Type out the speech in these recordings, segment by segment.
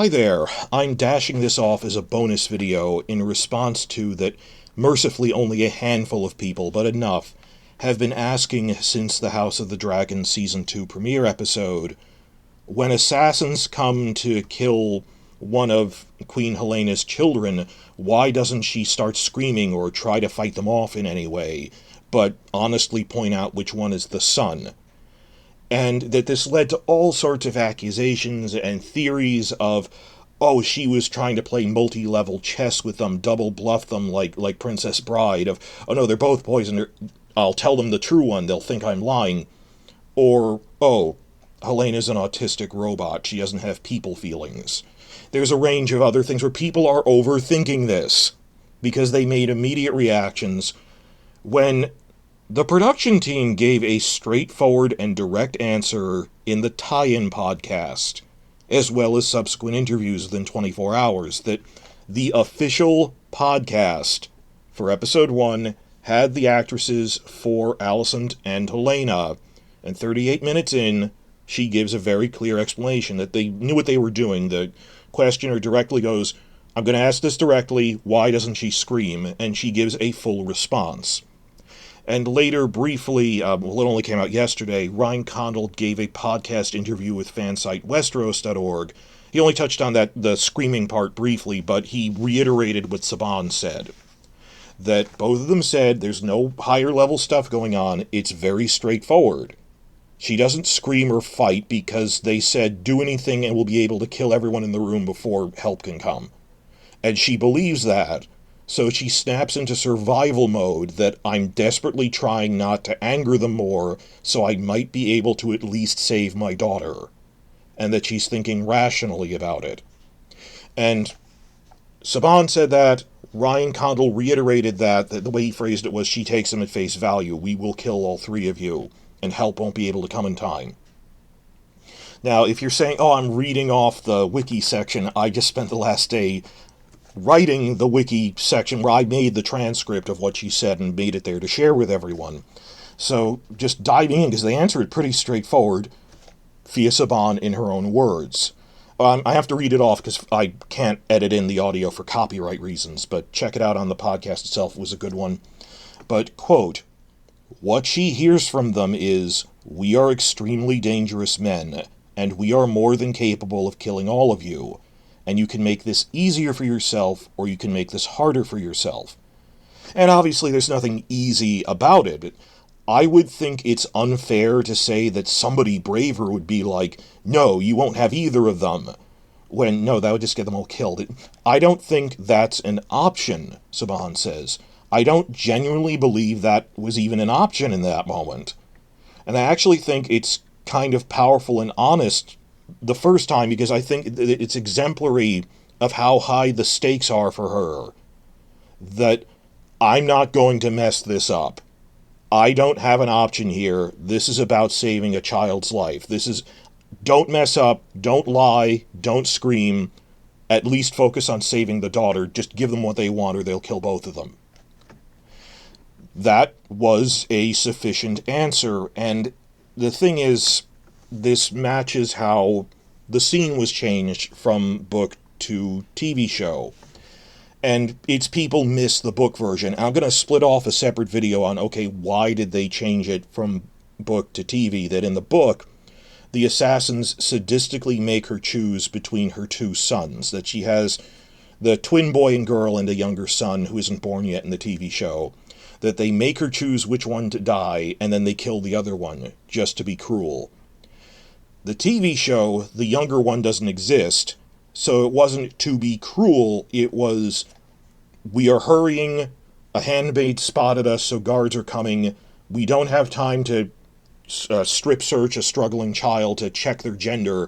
Hi there, I'm dashing this off as a bonus video in response to that mercifully only a handful of people, but enough, have been asking since the House of the Dragon Season 2 premiere episode, when assassins come to kill one of Queen Helena's children, why doesn't she start screaming or try to fight them off in any way, but honestly point out which one is the son? And that this led to all sorts of accusations and theories of, oh, she was trying to play multi-level chess with them, double bluff them like Princess Bride, of, oh no, they're both poisoned, I'll tell them the true one, they'll think I'm lying. Or, oh, Helena's an autistic robot, she doesn't have people feelings. There's a range of other things where people are overthinking this, because they made immediate reactions when the production team gave a straightforward and direct answer in the tie-in podcast, as well as subsequent interviews within 24 hours, that the official podcast for episode 1 had the actresses for Alicent and Helaena, and 38 minutes in, she gives a very clear explanation that they knew what they were doing. The questioner directly goes, I'm going to ask this directly, why doesn't she scream? And she gives a full response. And later, briefly, it only came out yesterday, Ryan Condal gave a podcast interview with fansite Westeros.org. He only touched on the screaming part briefly, but he reiterated what Saban said. That both of them said there's no higher level stuff going on, it's very straightforward. She doesn't scream or fight because they said do anything and we'll be able to kill everyone in the room before help can come. And she believes that. So she snaps into survival mode that I'm desperately trying not to anger them more so I might be able to at least save my daughter. And that she's thinking rationally about it. And Saban said that. Ryan Condal reiterated that the way he phrased it was she takes them at face value. We will kill all three of you, and help won't be able to come in time. Now, if you're saying, oh, I'm reading off the wiki section, I just spent the last day writing the wiki section where I made the transcript of what she said and made it there to share with everyone. So just diving in, because they answer it pretty straightforward, via Saban in her own words. I have to read it off because I can't edit in the audio for copyright reasons, but check it out on the podcast itself. It was a good one. But, quote, what she hears from them is, we are extremely dangerous men, and we are more than capable of killing all of you. And you can make this easier for yourself, or you can make this harder for yourself. And obviously there's nothing easy about it. I would think it's unfair to say that somebody braver would be like, no, you won't have either of them. When, no, that would just get them all killed. I don't think that's an option, Saban says. I don't genuinely believe that was even an option in that moment. And I actually think it's kind of powerful and honest the first time, because I think it's exemplary of how high the stakes are for her. That I'm not going to mess this up. I don't have an option here. This is about saving a child's life. This is, don't mess up, don't lie, don't scream. At least focus on saving the daughter. Just give them what they want or they'll kill both of them. That was a sufficient answer, and the thing is, this matches how the scene was changed from book to TV show. And it's people miss the book version. I'm going to split off a separate video on, okay, why did they change it from book to TV? That in the book, the assassins sadistically make her choose between her two sons. That she has the twin boy and girl and a younger son who isn't born yet in the TV show. That they make her choose which one to die, and then they kill the other one, just to be cruel. The TV show, the younger one doesn't exist, so it wasn't to be cruel, it was, we are hurrying, a handmaid spotted us, so guards are coming, we don't have time to strip search a struggling child to check their gender,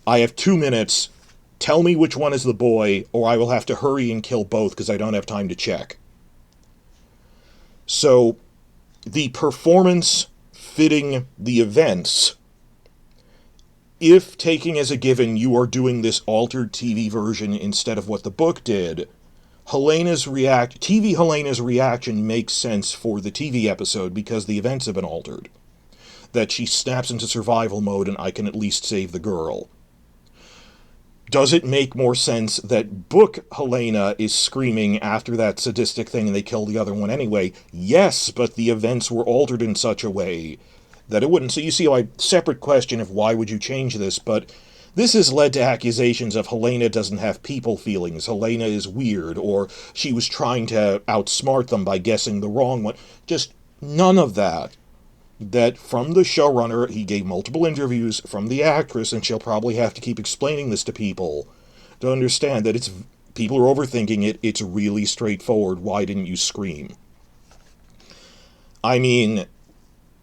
I have 2 minutes, tell me which one is the boy, or I will have to hurry and kill both because I don't have time to check. So, the performance fitting the events, if taking as a given you are doing this altered TV version instead of what the book did, Helena's reaction makes sense for the TV episode because the events have been altered. That she snaps into survival mode and I can at least save the girl. Does it make more sense that book Helaena is screaming after that sadistic thing and they kill the other one anyway? Yes, but the events were altered in such a way that it wouldn't. So you see, a separate question of why would you change this, but this has led to accusations of Helaena doesn't have people feelings, Helaena is weird, or she was trying to outsmart them by guessing the wrong one. Just none of that. That from the showrunner, he gave multiple interviews, from the actress, and she'll probably have to keep explaining this to people to understand that people are overthinking it, it's really straightforward. Why didn't you scream? I mean,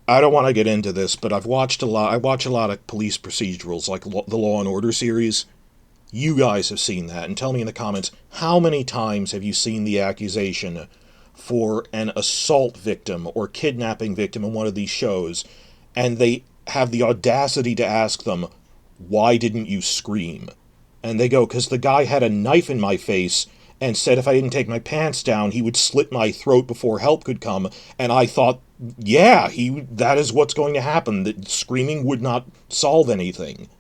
I don't want to get into this, but I watch a lot of police procedurals, like the Law and Order series. You guys have seen that, and tell me in the comments, how many times have you seen the accusation for an assault victim or kidnapping victim in one of these shows, and they have the audacity to ask them, why didn't you scream? And they go, because the guy had a knife in my face and said if I didn't take my pants down, he would slit my throat before help could come. And I thought, yeah, that is what's going to happen. That screaming would not solve anything.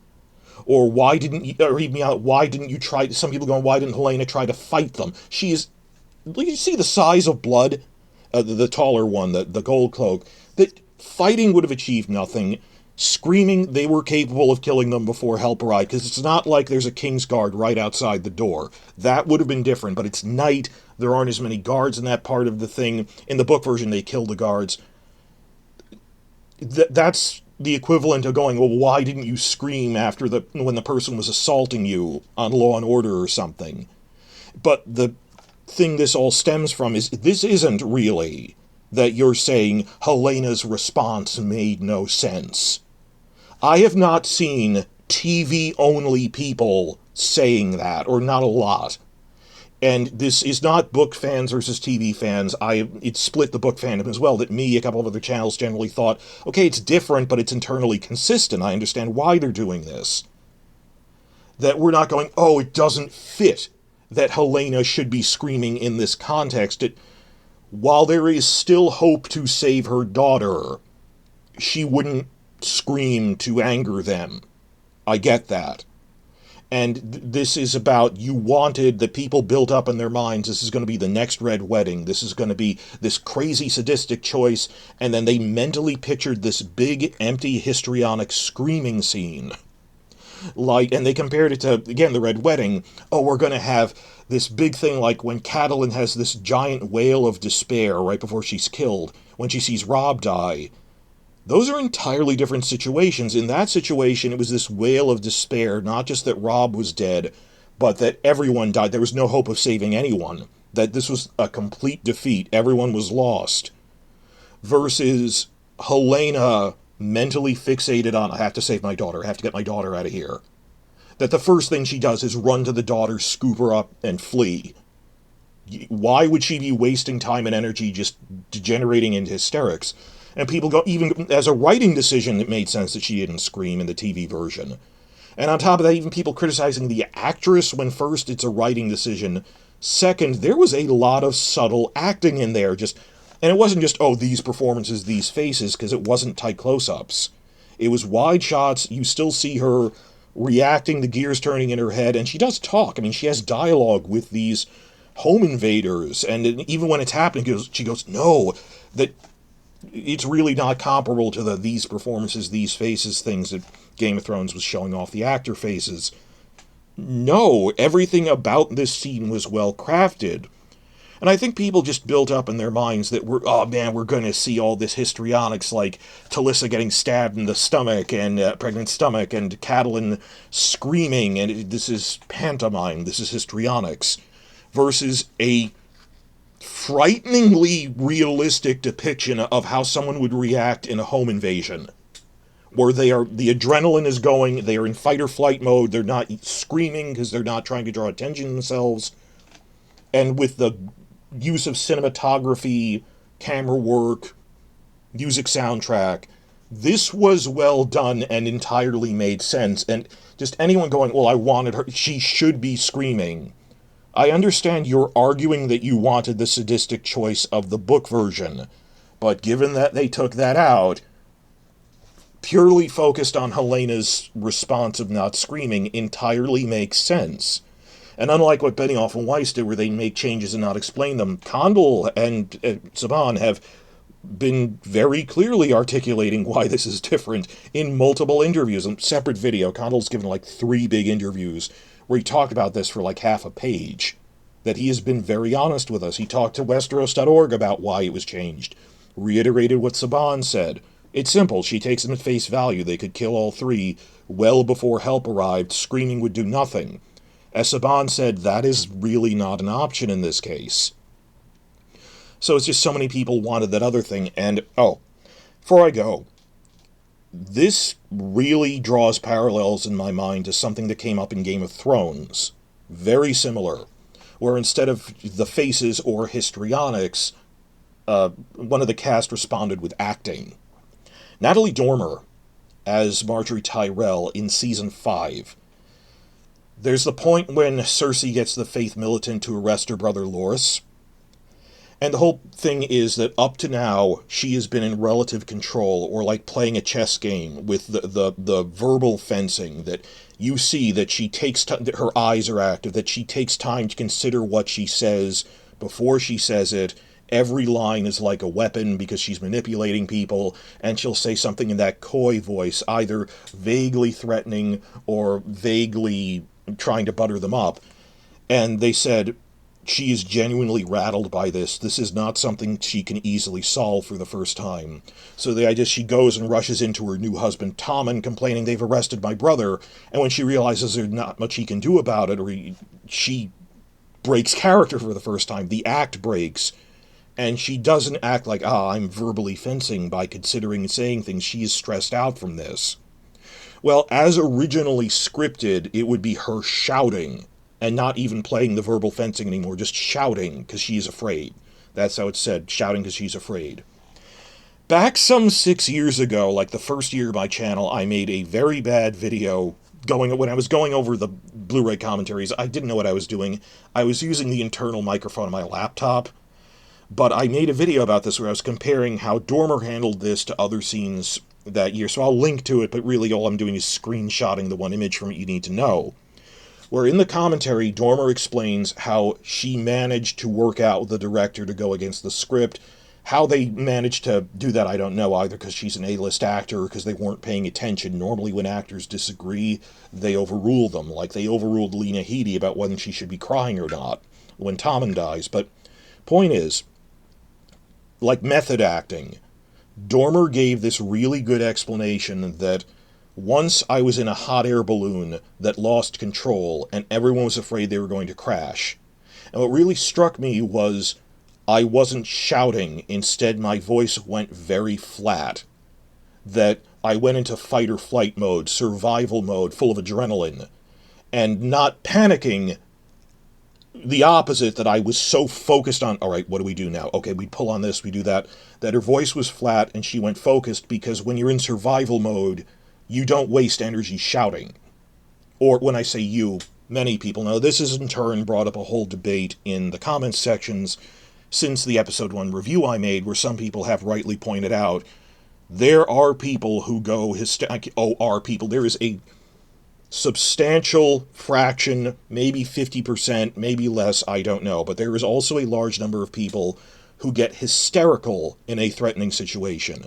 Or why didn't you try, some people going, why didn't Helaena try to fight them? You see the size of blood? The taller one, the gold cloak. That fighting would have achieved nothing. Screaming, they were capable of killing them before help arrived, because it's not like there's a Kingsguard right outside the door. That would have been different, but it's night, there aren't as many guards in that part of the thing. In the book version, they kill the guards. That's the equivalent of going, well, why didn't you scream when the person was assaulting you on Law and Order or something? But the thing this all stems from is, this isn't really that you're saying Helena's response made no sense. I have not seen TV-only people saying that, or not a lot. And this is not book fans versus TV fans. It split the book fandom as well, that me, a couple of other channels generally thought, okay, it's different, but it's internally consistent. I understand why they're doing this. That we're not going, oh, it doesn't fit that Helaena should be screaming in this context. While there is still hope to save her daughter, she wouldn't scream to anger them. I get that. And this is about, you wanted, the people built up in their minds, this is going to be the next Red Wedding, this is going to be this crazy sadistic choice, and then they mentally pictured this big, empty, histrionic screaming scene. And they compared it to, again, the Red Wedding. Oh, we're going to have this big thing like when Catelyn has this giant wail of despair right before she's killed, when she sees Robb die. Those are entirely different situations. In that situation, it was this wail of despair, not just that Robb was dead, but that everyone died. There was no hope of saving anyone. That this was a complete defeat. Everyone was lost. Versus Helaena mentally fixated on, I have to save my daughter, I have to get my daughter out of here. That the first thing she does is run to the daughter, scoop her up, and flee. Why would she be wasting time and energy just degenerating into hysterics? And people go, even as a writing decision, it made sense that she didn't scream in the TV version. And on top of that, even people criticizing the actress when first it's a writing decision. Second, there was a lot of subtle acting in there. And it wasn't just, oh, these performances, these faces, because it wasn't tight close-ups. It was wide shots. You still see her reacting, the gears turning in her head, and she does talk. I mean, she has dialogue with these home invaders, and even when it's happening, she goes, no, that it's really not comparable to these performances, these faces, things that Game of Thrones was showing off the actor faces. No, everything about this scene was well crafted. And I think people just built up in their minds that we're going to see all this histrionics, like Talissa getting stabbed in the stomach, and pregnant stomach, and Catelyn screaming, and this is pantomime, this is histrionics, versus a frighteningly realistic depiction of how someone would react in a home invasion, where the adrenaline is going, they are in fight or flight mode, they're not screaming because they're not trying to draw attention to themselves, and with the use of cinematography, camera work, music soundtrack, this was well done and entirely made sense. And just anyone going, well, I wanted her, she should be screaming. I understand you're arguing that you wanted the sadistic choice of the book version, but given that they took that out, purely focused on Helena's response of not screaming entirely makes sense. And unlike what Benioff and Weiss did, where they make changes and not explain them, Condell and Saban have been very clearly articulating why this is different in multiple interviews. In separate video, Condell's given like 3 big interviews where he talked about this for like half a page. That he has been very honest with us. He talked to Westeros.org about why it was changed. Reiterated what Saban said. It's simple. She takes them at face value. They could kill all 3 well before help arrived. Screaming would do nothing. As Saban said, that is really not an option in this case. So it's just so many people wanted that other thing. And, before I go, this really draws parallels in my mind to something that came up in Game of Thrones. Very similar. Where instead of the faces or histrionics, one of the cast responded with acting. Natalie Dormer as Marjorie Tyrell in Season 5. There's the point when Cersei gets the Faith Militant to arrest her brother Loras. And the whole thing is that up to now, she has been in relative control, or like playing a chess game with the verbal fencing, that you see that she takes that her eyes are active, that she takes time to consider what she says before she says it. Every line is like a weapon because she's manipulating people, and she'll say something in that coy voice, either vaguely threatening or vaguely trying to butter them up. And they said she is genuinely rattled by this. This is not something she can easily solve for the first time. So the idea, she goes and rushes into her new husband Tommen, complaining they've arrested my brother, and when she realizes there's not much he can do about it, or she breaks character for the first time. The act breaks, and she doesn't act like, I'm verbally fencing by considering and saying things. She is stressed out from this. Well, as originally scripted, it would be her shouting, and not even playing the verbal fencing anymore, just shouting because she's afraid. That's how it's said, shouting because she's afraid. Back some 6 years ago, like the first year of my channel, I made a very bad video when I was going over the Blu-ray commentaries. I didn't know what I was doing. I was using the internal microphone on my laptop, but I made a video about this where I was comparing how Dormer handled this to other scenes that year. So I'll link to it, but really all I'm doing is screenshotting the one image from it you need to know. Where in the commentary, Dormer explains how she managed to work out with the director to go against the script. How they managed to do that, I don't know, either because she's an A-list actor or because they weren't paying attention. Normally when actors disagree, they overrule them, like they overruled Lena Headey about whether she should be crying or not when Tommen dies. But point is, like method acting, Dormer gave this really good explanation that once I was in a hot air balloon that lost control and everyone was afraid they were going to crash. And what really struck me was I wasn't shouting. Instead, my voice went very flat. That I went into fight or flight mode, survival mode, full of adrenaline. And not panicking, the opposite, that I was so focused on, all right, what do we do now? Okay, we pull on this, we do that. That her voice was flat and she went focused, because when you're in survival mode, you don't waste energy shouting. Or when I say you, many people know. This has in turn brought up a whole debate in the comments sections since the episode 1 review I made, where some people have rightly pointed out there are people who go there is a substantial fraction, maybe 50%, maybe less, I don't know, but there is also a large number of people who get hysterical in a threatening situation.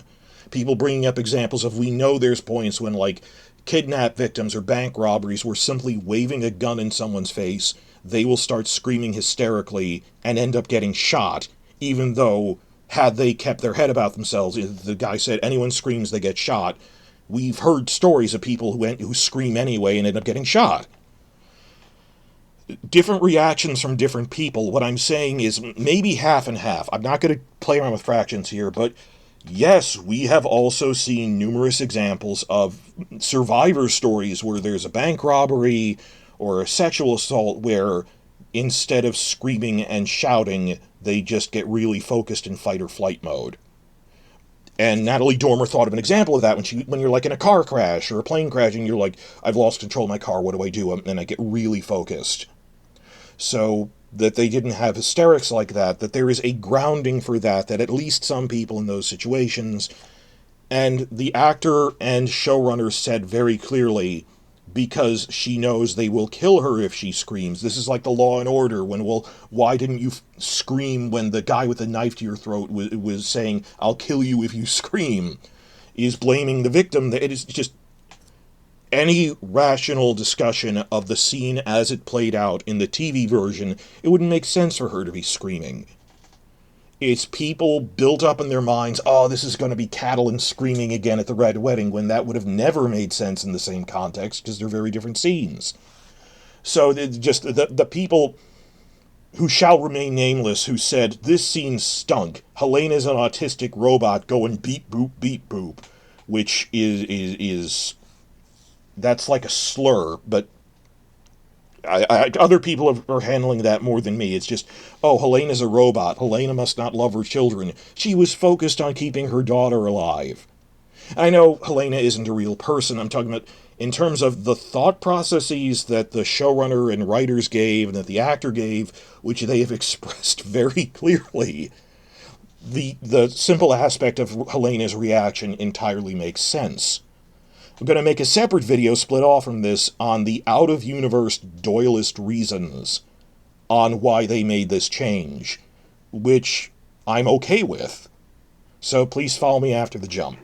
People bringing up examples of, we know there's points when, like, kidnap victims or bank robberies where simply waving a gun in someone's face, they will start screaming hysterically and end up getting shot, even though, had they kept their head about themselves, the guy said anyone screams, they get shot. We've heard stories of people who scream anyway and end up getting shot. Different reactions from different people. What I'm saying is maybe half and half. I'm not going to play around with fractions here, but yes, we have also seen numerous examples of survivor stories where there's a bank robbery or a sexual assault where instead of screaming and shouting, they just get really focused in fight or flight mode. And Natalie Dormer thought of an example of that when you're like in a car crash or a plane crash and you're like, I've lost control of my car, what do I do? And I get really focused. So that they didn't have hysterics like that there is a grounding for that at least some people in those situations And the actor and showrunner said very clearly, because she knows they will kill her if she screams. This is like the Law and Order when, well, why didn't you scream when the guy with the knife to your throat was saying, I'll kill you if you scream, is blaming the victim. It is just any rational discussion of the scene as it played out in the TV version, it wouldn't make sense for her to be screaming. It's people built up in their minds, oh, this is going to be Catelyn screaming again at the Red Wedding, when that would have never made sense in the same context, because they're very different scenes. So just the people who shall remain nameless who said, this scene stunk, Helena's an autistic robot going beep boop, which is that's like a slur, but other people are handling that more than me. It's just, oh, Helena's a robot. Helaena must not love her children. She was focused on keeping her daughter alive. I know Helaena isn't a real person. I'm talking about in terms of the thought processes that the showrunner and writers gave and that the actor gave, which they have expressed very clearly. The simple aspect of Helena's reaction entirely makes sense. I'm going to make a separate video split off from this on the out-of-universe Doyleist reasons on why they made this change, which I'm okay with. So please follow me after the jump.